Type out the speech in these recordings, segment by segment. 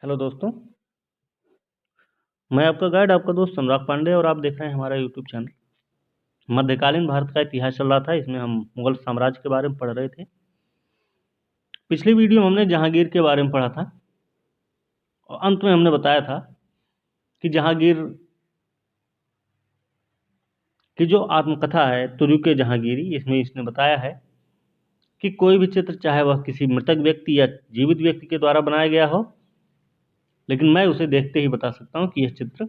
Hello दोस्तों, मैं आपका गाइड, आपका दोस्त अनुराग पांडे और आप देख रहे हैं हमारा यूट्यूब चैनल। मध्यकालीन भारत का इतिहास चल रहा था, इसमें हम मुगल साम्राज्य के बारे में पढ़ रहे थे। पिछली वीडियो में हमने जहांगीर के बारे में पढ़ा था और अंत में हमने बताया था कि जहांगीर की जो आत्मकथा है तुरुक जहांगीरी, इसमें इसने बताया है कि कोई भी चित्र, चाहे वह किसी मृतक व्यक्ति या जीवित व्यक्ति के द्वारा बनाया गया हो, लेकिन मैं उसे देखते ही बता सकता हूँ कि यह चित्र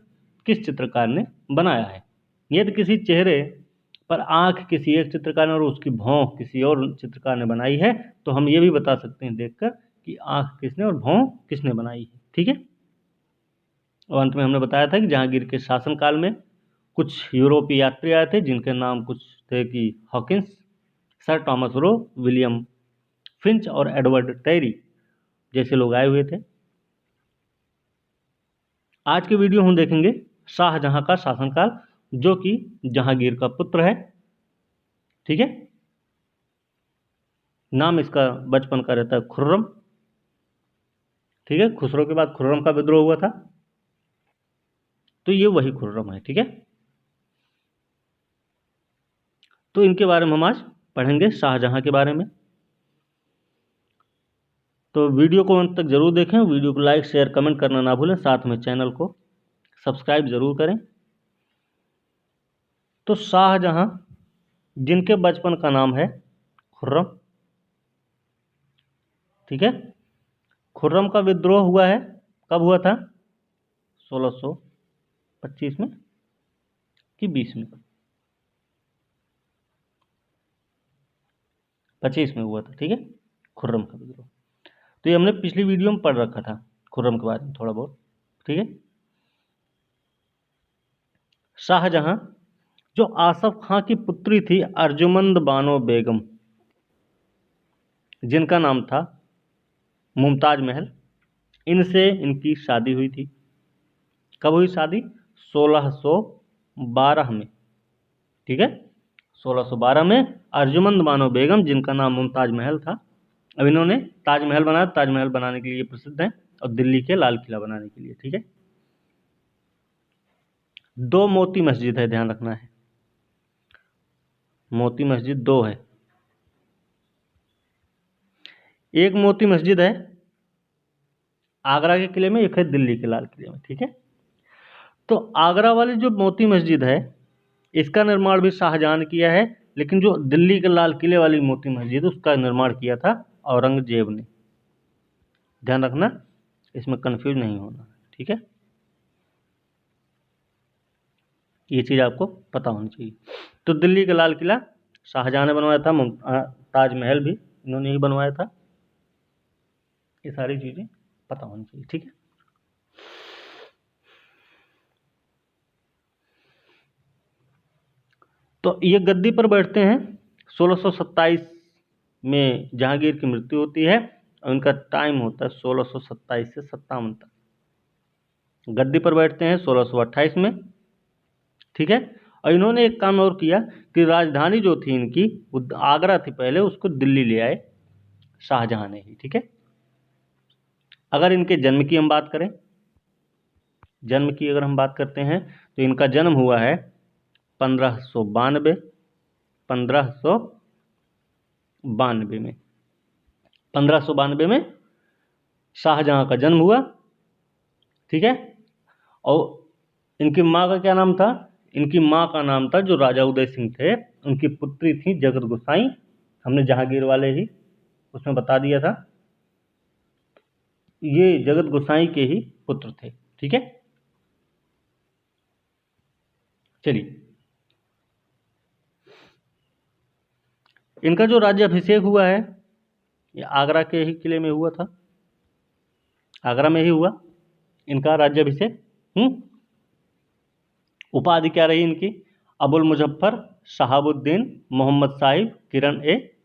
किस चित्रकार ने बनाया है। यदि किसी चेहरे पर आंख किसी एक चित्रकार ने और उसकी भौं किसी और चित्रकार ने बनाई है, तो हम ये भी बता सकते हैं देखकर कि आंख किसने और भौं किसने बनाई है। ठीक है। और अंत में हमने बताया था कि जहांगीर के शासनकाल में कुछ यूरोपीय यात्री आए थे, जिनके नाम कुछ थे कि Hawkins, sir Thomas Roe, William Finch और एडवर्ड टेरी जैसे लोग आए हुए थे। आज के वीडियो हम देखेंगे शाहजहां का शासनकाल, जो कि जहांगीर का पुत्र है। ठीक है। नाम इसका बचपन का रहता है खुर्रम। ठीक है। खुसरो के बाद खुर्रम का विद्रोह हुआ था, तो ये वही खुर्रम है। ठीक है। तो इनके बारे में हम आज पढ़ेंगे, शाहजहां के बारे में। तो वीडियो को अंत तक जरूर देखें, वीडियो को लाइक शेयर कमेंट करना ना भूलें, साथ में चैनल को सब्सक्राइब जरूर करें। तो शाहजहां, जिनके बचपन का नाम है खुर्रम। ठीक है। खुर्रम का विद्रोह हुआ है, कब हुआ था? 1625 में कि 20 में? 25 में हुआ था। ठीक है। खुर्रम का विद्रोह, तो ये हमने पिछली वीडियो में पढ़ रखा था खुर्रम के बारे में थोड़ा बहुत। ठीक है। शाहजहां जो आसफ खां की पुत्री थी अर्जुमंद बानो बेगम, जिनका नाम था मुमताज महल, इनसे इनकी शादी हुई थी। कब हुई शादी? 1612 में। ठीक है। 1612 में अर्जुमंद बानो बेगम, जिनका नाम मुमताज महल था। अब इन्होंने ताजमहल बनाया, ताजमहल बनाने के लिए प्रसिद्ध है, और दिल्ली के लाल किला बनाने के लिए। ठीक है। 2 मोती मस्जिद है, ध्यान रखना है, मोती मस्जिद 2 है। एक मोती मस्जिद है आगरा के किले में, एक है दिल्ली के लाल किले में। ठीक है। तो आगरा वाली जो मोती मस्जिद है, इसका निर्माण भी शाहजहां ने किया है, लेकिन जो दिल्ली के लाल किले वाली मोती मस्जिद, उसका निर्माण किया था औरंगजेब ने। ध्यान रखना, इसमें कंफ्यूज नहीं होना। ठीक है। ये चीज़ आपको पता होनी चाहिए। तो दिल्ली का लाल किला शाहजहां ने बनवाया था, ताजमहल भी इन्होंने ही बनवाया था। ये सारी चीज़ें पता होनी चाहिए। ठीक है। तो ये गद्दी पर बैठते हैं 1627 में जहांगीर की मृत्यु होती है, और इनका टाइम होता है 1627 से 57 तक। गद्दी पर बैठते हैं 1628 में। ठीक है। और इन्होंने एक काम और किया कि राजधानी जो थी इनकी, वो आगरा थी पहले, उसको दिल्ली ले आए शाहजहां ने ही। ठीक है। अगर इनके जन्म की हम बात करें, जन्म की अगर हम बात करते हैं, तो इनका जन्म हुआ है 1592 1592 में। 1592 में शाहजहां का जन्म हुआ। ठीक है। और इनकी माँ का क्या नाम था? इनकी माँ का नाम था, जो राजा उदय सिंह थे, उनकी पुत्री थी जगत गोसाई। हमने जहांगीर वाले ही उसमें बता दिया था, ये जगत गोसाई के ही पुत्र थे। ठीक है। चलिए, इनका जो राज्याभिषेक हुआ है, ये आगरा के ही किले में हुआ था, आगरा में ही हुआ इनका राज्याभिषेक। उपाधि क्या रही इनकी? अबुल मुजफ्फर शहाबुद्दीन मोहम्मद साहिब किरण ए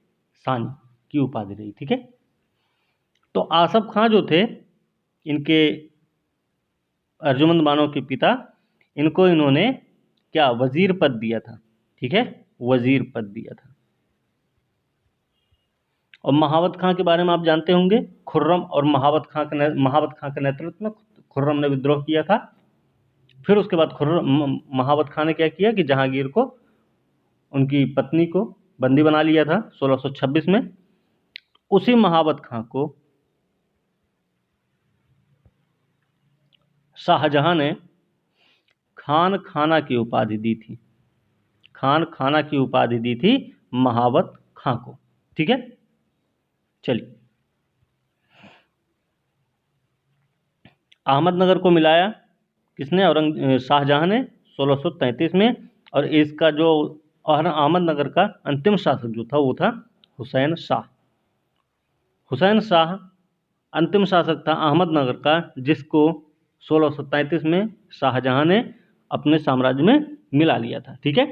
सानी की उपाधि रही। ठीक है। तो आसफ खां जो थे, इनके अर्जुमंद बानो के पिता, इनको इन्होंने क्या वजीर पद दिया था। ठीक है। वजीर पद दिया था। और महावत खां के बारे में आप जानते होंगे, खुर्रम और महावत खां के नेतृत्व में खुर्रम ने विद्रोह किया था। फिर उसके बाद महावत खां ने क्या किया कि जहांगीर को, उनकी पत्नी को बंदी बना लिया था 1626 में। उसी महावत खां को शाहजहां ने खान खाना की उपाधि दी थी, खान खाना की उपाधि दी थी महावत खां को। ठीक है, चलिए। अहमदनगर को मिलाया किसने? शाहजहां ने 1633 में। और इसका जो अहमदनगर का अंतिम शासक जो था वो था हुसैन शाह। हुसैन शाह अंतिम शासक था अहमदनगर का, जिसको 1633 में शाहजहां ने अपने साम्राज्य में मिला लिया था। ठीक है।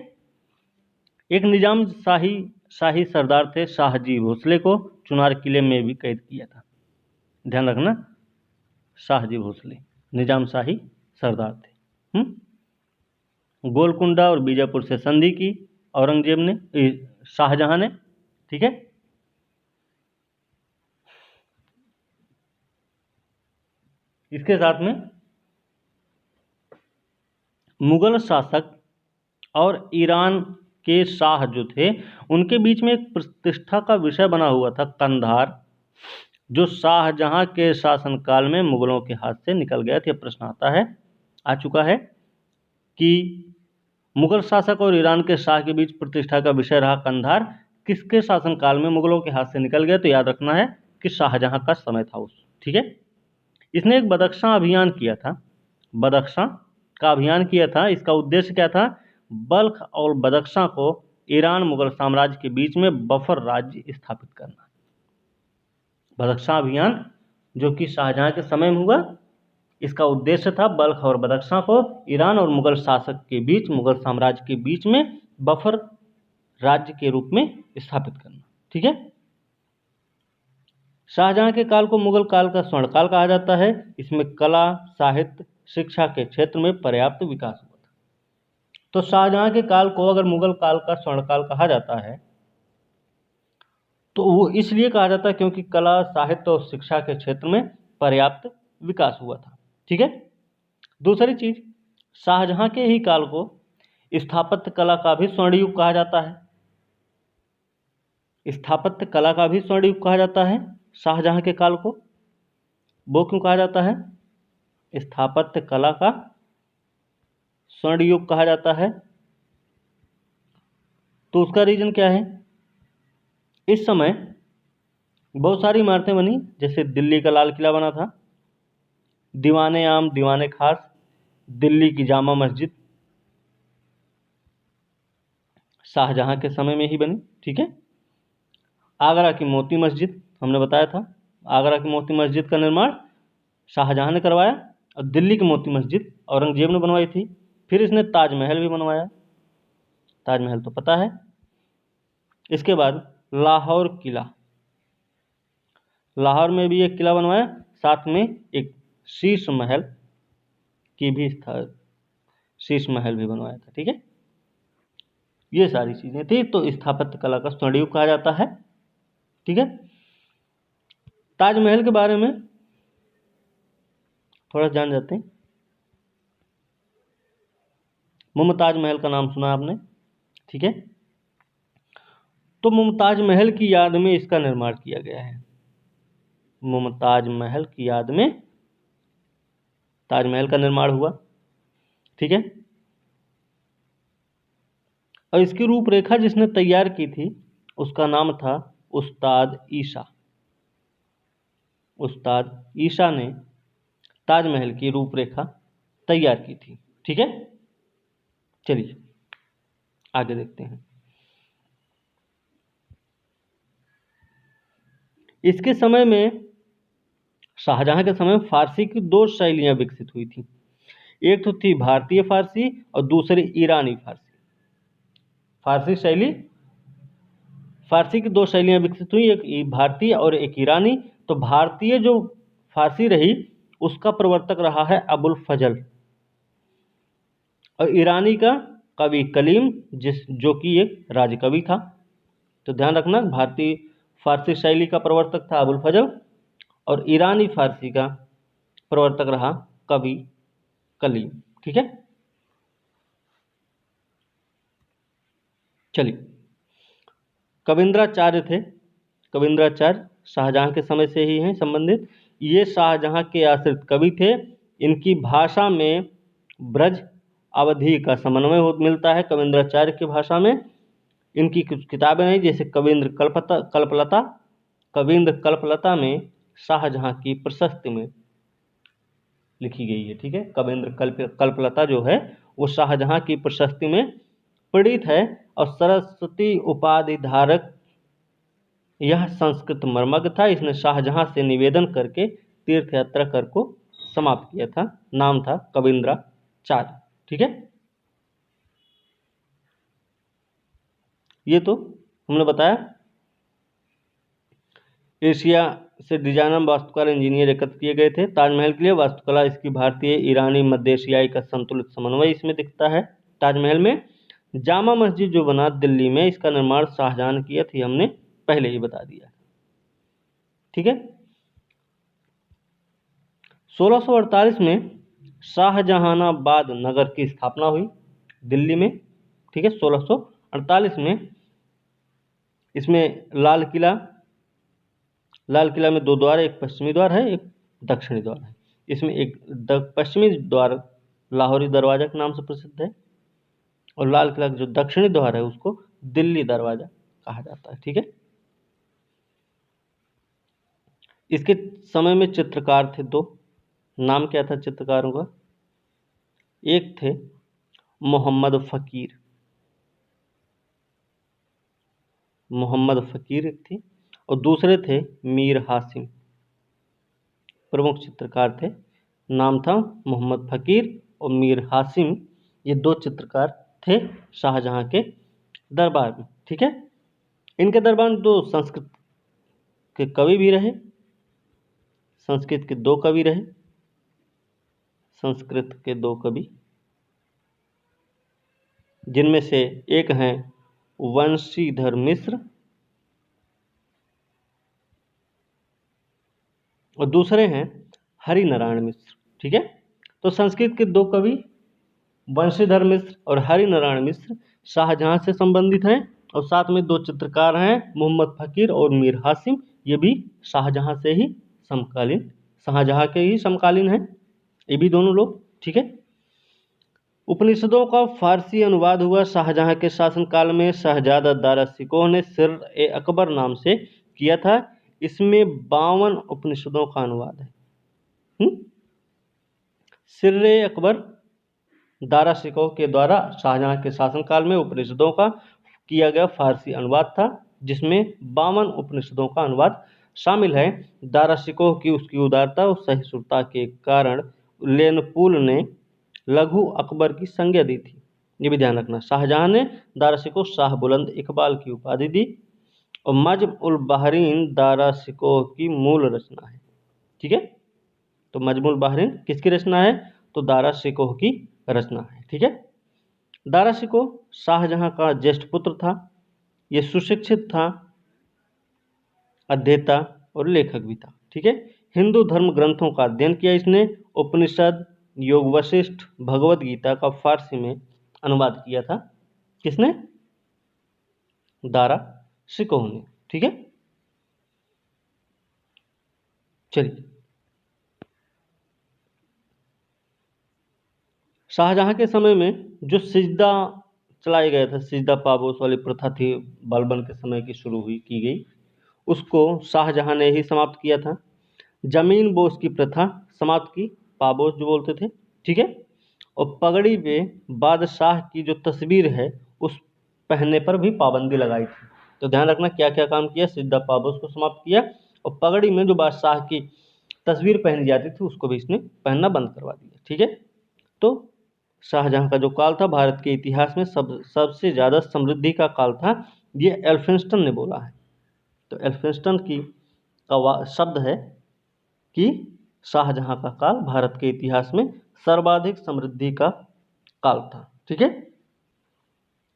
एक निजाम शाही सरदार थे शाहजी भोसले को चुनार किले में भी कैद किया था। ध्यान रखना, शाहजी भोसले निजाम शाही सरदार थे। गोलकुंडा और बीजापुर से संधि की औरंगजेब ने, शाहजहां ने। ठीक है। इसके साथ में मुगल शासक और ईरान के शाह जो थे उनके बीच में एक प्रतिष्ठा का विषय बना हुआ था कंधार, जो शाहजहां के शासनकाल में मुगलों के हाथ से निकल गया था। प्रश्न आ चुका है कि मुगल शासक और ईरान के शाह के बीच प्रतिष्ठा का विषय रहा कंधार, किसके शासनकाल में मुगलों के हाथ से निकल गया? तो याद रखना है कि शाहजहां का समय था उस। ठीक है। इसने एक बदख्शां अभियान किया था, बदख्शां का अभियान किया था। इसका उद्देश्य क्या था? बल्ख और बदख्शां को ईरान मुगल साम्राज्य के बीच में बफर राज्य स्थापित करना। बदख्शां अभियान जो कि शाहजहां के समय में हुआ, इसका उद्देश्य था बल्ख और बदख्शां को ईरान और मुगल शासक के बीच, मुगल साम्राज्य के बीच में बफर राज्य के रूप में स्थापित करना। ठीक है। शाहजहां के काल को मुगल काल का स्वर्णकाल कहा जाता है। इसमें कला, साहित्य, शिक्षा के क्षेत्र में पर्याप्त विकास हुआ था। तो शाहजहां के काल को अगर मुगल काल का स्वर्णकाल कहा जाता है तो वो इसलिए कहा जाता है क्योंकि कला, साहित्य और शिक्षा के क्षेत्र में पर्याप्त विकास हुआ था। ठीक है। दूसरी चीज, शाहजहां के ही काल को स्थापत्य कला का भी स्वर्ण युग कहा जाता है। स्थापत्य कला का भी स्वर्ण युग कहा जाता है शाहजहां के काल को। वो क्यों कहा जाता है? स्थापत्य कला का स्वर्ण युग कहा जाता है, तो उसका रीजन क्या है? इस समय बहुत सारी इमारतें बनी, जैसे दिल्ली का लाल किला बना था, दीवाने आम, दीवाने खास, दिल्ली की जामा मस्जिद शाहजहां के समय में ही बनी। ठीक है। आगरा की मोती मस्जिद, हमने बताया था, आगरा की मोती मस्जिद का निर्माण शाहजहां ने करवाया, और दिल्ली की मोती मस्जिद औरंगजेब ने बनवाई थी। फिर इसने ताजमहल भी बनवाया, ताजमहल तो पता है। इसके बाद लाहौर किला, लाहौर में भी एक किला बनवाया, साथ में एक शीश महल की भी शीश महल भी बनवाया था। ठीक है। ये सारी चीजें थी, तो स्थापत्य कला का स्वर्ण युग कहा जाता है। ठीक है। ताजमहल के बारे में थोड़ा जान जाते हैं। मुमताज महल का नाम सुना आपने? ठीक है। तो मुमताज महल की याद में इसका निर्माण किया गया है। मुमताज महल की याद में ताजमहल का निर्माण हुआ। ठीक है। और इसकी रूपरेखा जिसने तैयार की थी उसका नाम था उस्ताद ईसा। उस्ताद ईसा ने ताजमहल की रूपरेखा तैयार की थी। ठीक है। चलिए आगे देखते हैं। इसके समय में, शाहजहां के समय में फारसी की दो शैलियां विकसित हुई थी। एक तो थी भारतीय फारसी और दूसरी ईरानी फारसी। फारसी शैली, फारसी की दो शैलियां विकसित हुई, एक भारतीय और एक ईरानी। तो भारतीय जो फारसी रही उसका प्रवर्तक रहा है अबुल फजल, और ईरानी का कवि कलीम, जो कि एक राजकवि था। तो ध्यान रखना, भारतीय फारसी शैली का प्रवर्तक था अबुल फजल, और ईरानी फारसी का प्रवर्तक रहा कवि कलीम। ठीक है, चलिए। कविंद्राचार्य थे, कविंद्राचार्य शाहजहां के समय से ही हैं संबंधित। ये शाहजहां के आश्रित कवि थे। इनकी भाषा में ब्रज अवधी का समन्वय मिलता है कविंद्राचार्य की भाषा में। इनकी कुछ किताबें हैं, जैसे कल्पलता। कविंद्र कल्पलता में शाहजहां की प्रशस्ति में लिखी गई है। ठीक है, कविंद्र कल्पलता जो है वो शाहजहां की प्रशस्ति में प्रणीत है। और सरस्वती उपाधि धारक यह संस्कृत मर्मज्ञ था। इसने शाहजहां से निवेदन करके तीर्थ यात्रा कर को समाप्त किया था। नाम था कविंद्राचार्य। ठीक है, ये तो हमने बताया। एशिया से डिजाइनर, वास्तुकार, इंजीनियर एकत्र किए गए थे ताजमहल के लिए। वास्तुकला इसकी भारतीय, ईरानी, मध्य एशियाई का संतुलित समन्वय इसमें दिखता है ताजमहल में। जामा मस्जिद जो बना दिल्ली में, इसका निर्माण शाहजहां ने किया था, हमने पहले ही बता दिया। ठीक है, 1648 में शाहजहानाबाद नगर की स्थापना हुई दिल्ली में। ठीक है, 1648 में इसमें लाल किला में दो द्वार, एक पश्चिमी द्वार है, एक दक्षिणी द्वार है। इसमें एक पश्चिमी द्वार लाहौरी दरवाजा के नाम से प्रसिद्ध है, और लाल किला का जो दक्षिणी द्वार है उसको दिल्ली दरवाजा कहा जाता है। ठीक है, इसके समय में चित्रकार थे दो। नाम क्या था चित्रकारों का? एक थे मोहम्मद फकीर एक थे, और दूसरे थे मीर हासिम। प्रमुख चित्रकार थे, नाम था मोहम्मद फकीर और मीर हासिम। ये दो चित्रकार थे शाहजहां के दरबार में। ठीक है, इनके दरबार में दो संस्कृत के कवि भी रहे। संस्कृत के दो कवि रहे, संस्कृत के दो कवि, जिनमें से एक हैं वंशीधर मिश्र और दूसरे हैं हरिनारायण मिश्र। ठीक है, तो संस्कृत के दो कवि वंशीधर मिश्र और हरिनारायण मिश्र शाहजहां से संबंधित हैं, और साथ में दो चित्रकार हैं मोहम्मद फकीर और मीर हासिम। ये भी शाहजहां के ही समकालीन हैं, ये भी दोनों लोग। ठीक है, उपनिषदों का फारसी अनुवाद हुआ शाहजहां के शासनकाल में। शहजादा दारा शिकोह ने सिर-ए-अकबर नाम से किया था। इसमें 52 उपनिषदों का अनुवाद है। सिर-ए-अकबर दारा शिकोह के द्वारा शाहजहां के शासनकाल में उपनिषदों का किया गया फारसी अनुवाद था, जिसमें 52 उपनिषदों का अनुवाद शामिल है। दारा शिकोह की उसकी उदारता और सहिष्णुता के कारण लेनपुल ने लघु अकबर की संज्ञा दी थी। ये भी ध्यान रखना, शाहजहां ने दारा शिकोह शाह बुलंद इकबाल की उपाधि दी, और मज्म उल बहरीन दारा शिकोह की मूल रचना है। ठीक है, तो मज्म उल बहरीन किसकी रचना है? तो दारा शिकोह की रचना है। ठीक है, दारा शिकोह शाहजहां का ज्येष्ठ पुत्र था। ये सुशिक्षित था, अध्येता और लेखक भी था। ठीक है, हिंदू धर्म ग्रंथों का अध्ययन किया इसने। उपनिषद, योग वशिष्ठ, भगवद गीता का फारसी में अनुवाद किया था। किसने? दारा शिकोह ने। ठीक है, चलिए। शाहजहां के समय में जो सिजदा चलाया गया था, सिजदा पाबोस वाली प्रथा थी, बालबन के समय की शुरू की गई, उसको शाहजहां ने ही समाप्त किया था। जमीन बोस की प्रथा समाप्त की, पाबोस जो बोलते थे। ठीक है, और पगड़ी पे बादशाह की जो तस्वीर है उस पहनने पर भी पाबंदी लगाई थी। तो ध्यान रखना क्या क्या काम किया। सिद्धा पाबोस को समाप्त किया, और पगड़ी में जो बादशाह की तस्वीर पहनी जाती थी उसको भी इसने पहनना बंद करवा दिया। ठीक है, तो शाहजहां का जो काल था भारत के इतिहास में सबसे ज़्यादा समृद्धि का काल था, ये एल्फिंस्टन ने बोला है। तो एल्फिंस्टन की शब्द है कि शाहजहां का काल भारत के इतिहास में सर्वाधिक समृद्धि का काल था। ठीक है,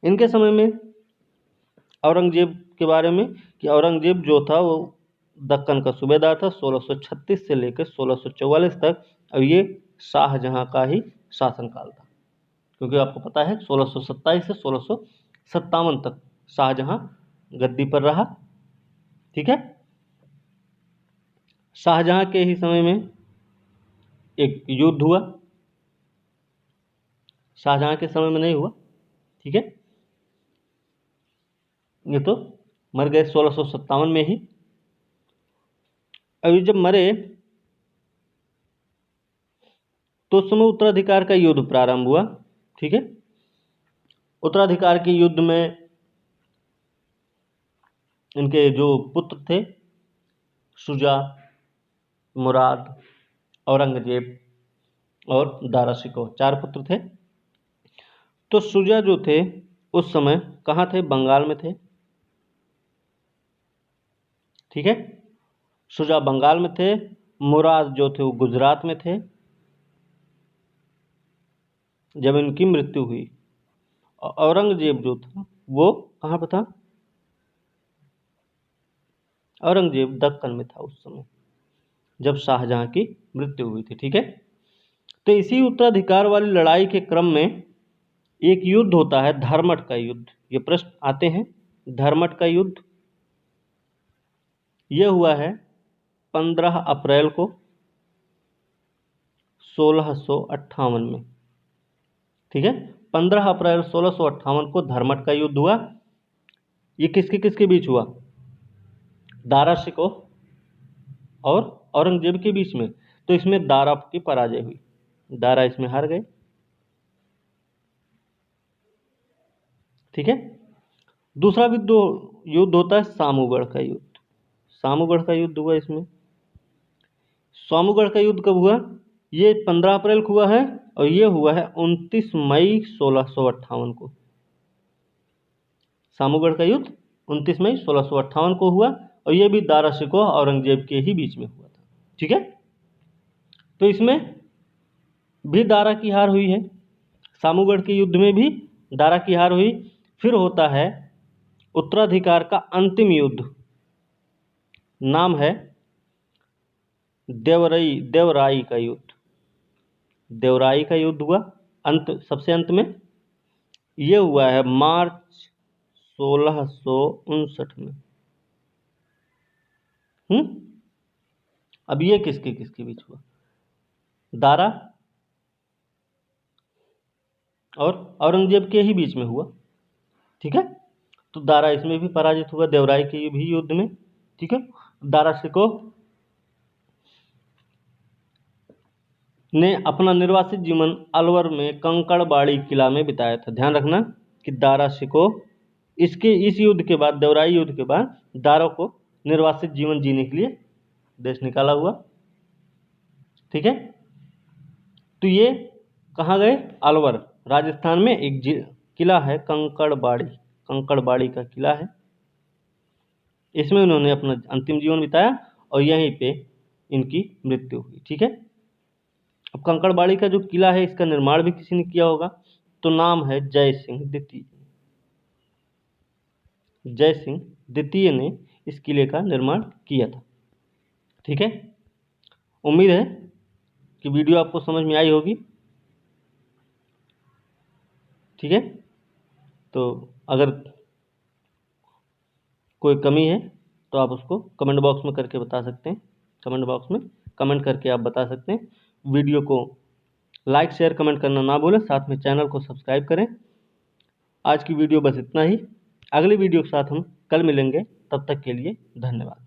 इनके समय में औरंगजेब के बारे में कि औरंगजेब जो था वो दक्कन का सूबेदार था 1636 से लेकर 1644 तक। और ये शाहजहां का ही शासनकाल था, क्योंकि आपको पता है 1627 से 1657 तक शाहजहां गद्दी पर रहा। ठीक है, शाहजहां के ही समय में एक युद्ध हुआ, शाहजहां के समय में नहीं हुआ। ठीक है, ये तो मर गए 1657 में ही। अभी जब मरे तो उस समय उत्तराधिकार का युद्ध प्रारंभ हुआ। ठीक है, उत्तराधिकार के युद्ध में इनके जो पुत्र थे शुजा, मुराद, औरंगजेब और दारा शिकोह, 4 पुत्र थे। तो शुजा जो थे उस समय कहाँ थे? बंगाल में थे। ठीक है, शुजा बंगाल में थे। मुराद जो थे वो गुजरात में थे जब इनकी मृत्यु हुई। और औरंगजेब जो था वो कहाँ पर था? औरंगजेब दक्कन में था उस समय जब शाहजहां की मृत्यु हुई थी। ठीक है, तो इसी उत्तराधिकार वाली लड़ाई के क्रम में एक युद्ध होता है, धर्मट का युद्ध। ये प्रश्न आते हैं, धर्मट का युद्ध ये हुआ है 15 अप्रैल को 1658 में। ठीक है, 15 अप्रैल 1658 को धर्मट का युद्ध हुआ। ये किसके किसके बीच हुआ? दारा शिकोह और औरंगजेब के बीच में। तो इसमें दारा की पराजय हुई, दारा इसमें हार गए। ठीक है, दूसरा युद्ध होता है सामूगढ़ का युद्ध। सामूगढ़ का युद्ध हुआ इसमें। सामूगढ़ का युद्ध कब हुआ? ये 15 अप्रैल को हुआ है और ये हुआ है 29 मई 1658 को। सामूगढ़ का युद्ध 29 मई 1658 को हुआ और ये भी दारा शिकोह औरंगजेब के ही बीच में हुआ था। ठीक है, तो इसमें भी दारा की हार हुई है। सामूगढ़ के युद्ध में भी दारा की हार हुई। फिर होता है उत्तराधिकार का अंतिम युद्ध, नाम है देवराई का युद्ध। देवराई का युद्ध हुआ सबसे अंत में। ये हुआ है मार्च 1659 में। अब ये किसके किसके बीच हुआ? दारा और औरंगजेब के ही बीच में हुआ। ठीक है, तो दारा इसमें भी पराजित हुआ, देवराई के भी युद्ध में। ठीक है, दारा शिकोह ने अपना निर्वासित जीवन अलवर में कंकड़बाड़ी किला में बिताया था। ध्यान रखना कि दारा शिकोह इस युद्ध के बाद, देवराई युद्ध के बाद, दारा को निर्वासित जीवन जीने के लिए देश निकाला हुआ। ठीक है, तो ये कहाँ गए? अलवर, राजस्थान में एक किला है कंकड़बाड़ी, कंकड़बाड़ी का किला है। इसमें उन्होंने अपना अंतिम जीवन बिताया और यहीं पे इनकी मृत्यु हुई। ठीक है, अब कंकड़बाड़ी का जो किला है इसका निर्माण भी किसी ने किया होगा, तो नाम है जय सिंह द्वितीय। जय सिंह द्वितीय ने इस किले का निर्माण किया था। ठीक है, उम्मीद है कि वीडियो आपको समझ में आई होगी। ठीक है, तो अगर कोई कमी है तो आप उसको कमेंट बॉक्स में करके बता सकते हैं। कमेंट बॉक्स में कमेंट करके आप बता सकते हैं। वीडियो को लाइक शेयर कमेंट करना ना भूलें, साथ में चैनल को सब्सक्राइब करें। आज की वीडियो बस इतना ही। अगली वीडियो के साथ हम कल मिलेंगे, तब तक के लिए धन्यवाद।